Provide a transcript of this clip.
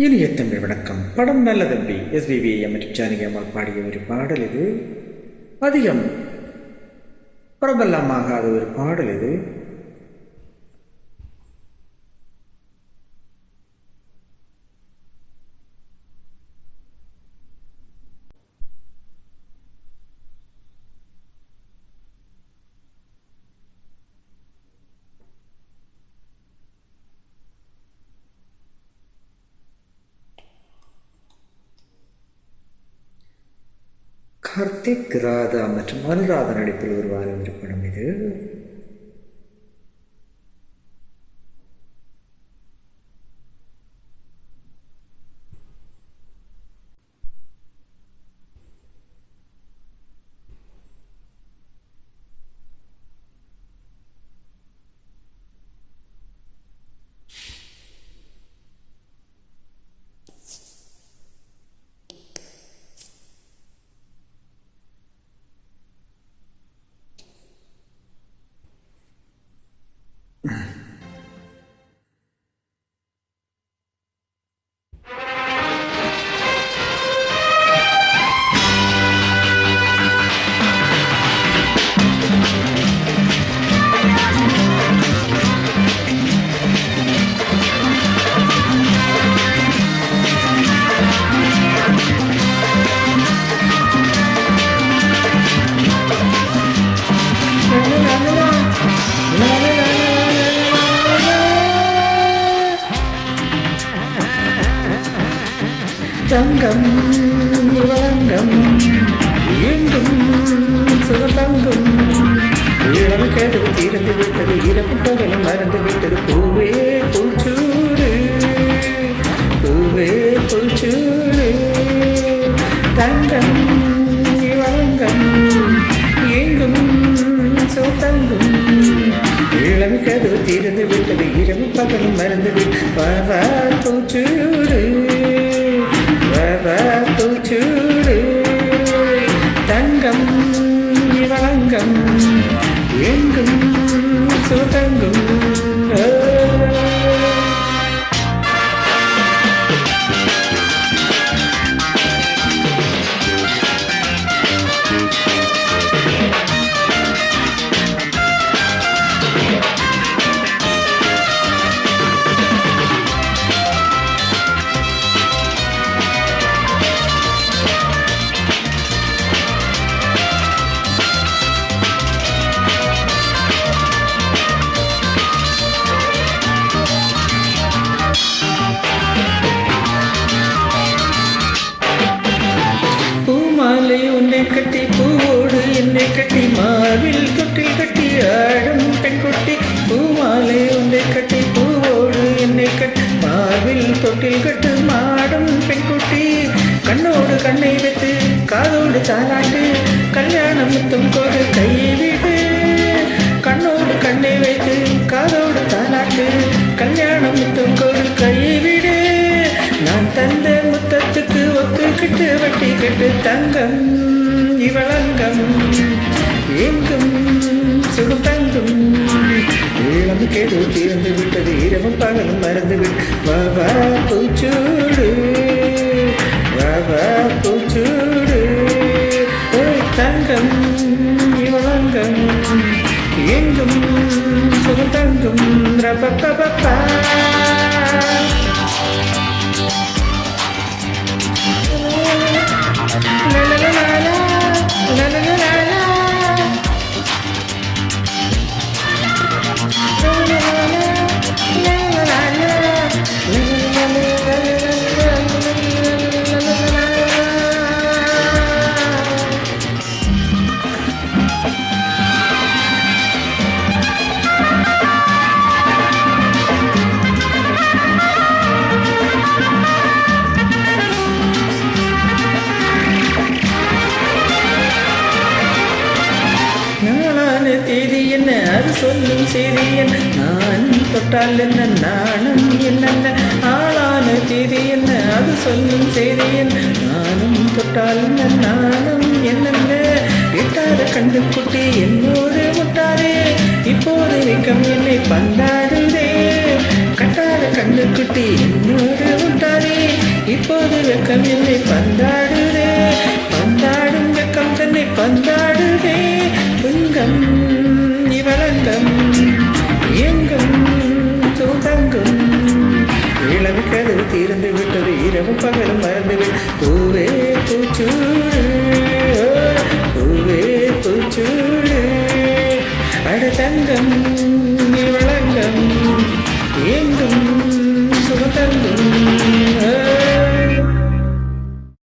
இனிய தமிழ் வணக்கம். படம் நல்ல தம்பி SPB மற்றும் ஜானகி அம்மாள் பாடிய ஒரு பாடல் இது. அதிகம் பிரபலமாகாத ஒரு பாடல் இது. கார்த்திக், ராதா மற்றும் அனுராதா நடிப்பில் உருவான ஒரு படம் இது. தங்கம் இவங்கம் எங்கும் சுகதங்கம் இளம் கேட்டு தீர்ந்து விட்டது, இரவு பகலும் மறந்து விட்டது. பூவே பூச்சூடு, பூவே பூச்சூடு, தங்கம் இவங்கம் எங்கும் சுகதங்கம் இளம் கேட்டு தீர்ந்து விட்டது, இரவு பகலும் மறந்து விட்டது. பூச்சூடு பூச்சூடு, தங்கம் இவங்கம் எங்கும் சுதங்கும். உன்னை கட்டி பூவோடு என்னை கட்டி மார்பில் தொட்டில் கட்டி ஆடும் பெண் குட்டி. பூமாலை உன்னை கட்டி பூவோடு என்னை கட்டி மார்பில் தொட்டில் கட்டு மாடும் பெண் குட்டி. கண்ணோடு கண்ணை வைத்து காதோடு தாலாட்டு கல்யாணம் முத்தம் கோடு கையை விடு. கண்ணோடு கண்ணை வைத்து காதோடு தாலாட்டு கல்யாணம் முத்தம் கோடு கையை விடு. நான் தந்த முத்தத்துக்கு ஒத்துக்கிட்டு வட்டி கட்டு தங்கம் இவளங்கம் எங்கும் சுகதங்கும் இளம் கேடு தீர்ந்து விட்டது, இரவும் பகலும் மறந்து விட்டு. வா பூச்சூடு, வா பூச்சூடு, தங்கம் இவளங்கம் எங்கும் சுகதங்கும். ரபப்பா தேதி என்ன அது சொல்லும் செய்தி என்ன, நான் தொட்டால் என்ன நானும் என்னென்ன. ஆளான தேதி என்ன அது சொல்லும் செய்தி என்ன, நானும் தொட்டால் என்ன நானும் என்னென்ன. எட்டாத கண்டு குட்டி என்னோடு முட்டாரே, இப்போது வெக்கம் என்னை பந்தாடுதே. கட்டாத கண்டு குட்டி என்னோடு முட்டாரே, இப்போது வெக்கம் என்னை பந்தாடுதே, பந்தாடும் வெக்கம் தன்னை பந்தாடுதே. புங்கம் இவளங்கம் எங்கும் தூதங்கும் இளமிக்கதவு தீர்ந்து விட்டது, இரவும் பகலும் மறந்துவிட்டு. பூவே பூச்சூடு, பூவே பூச்சூடு, அடதங்கம் இவளங்கம் எங்கும் சுகதங்கும்.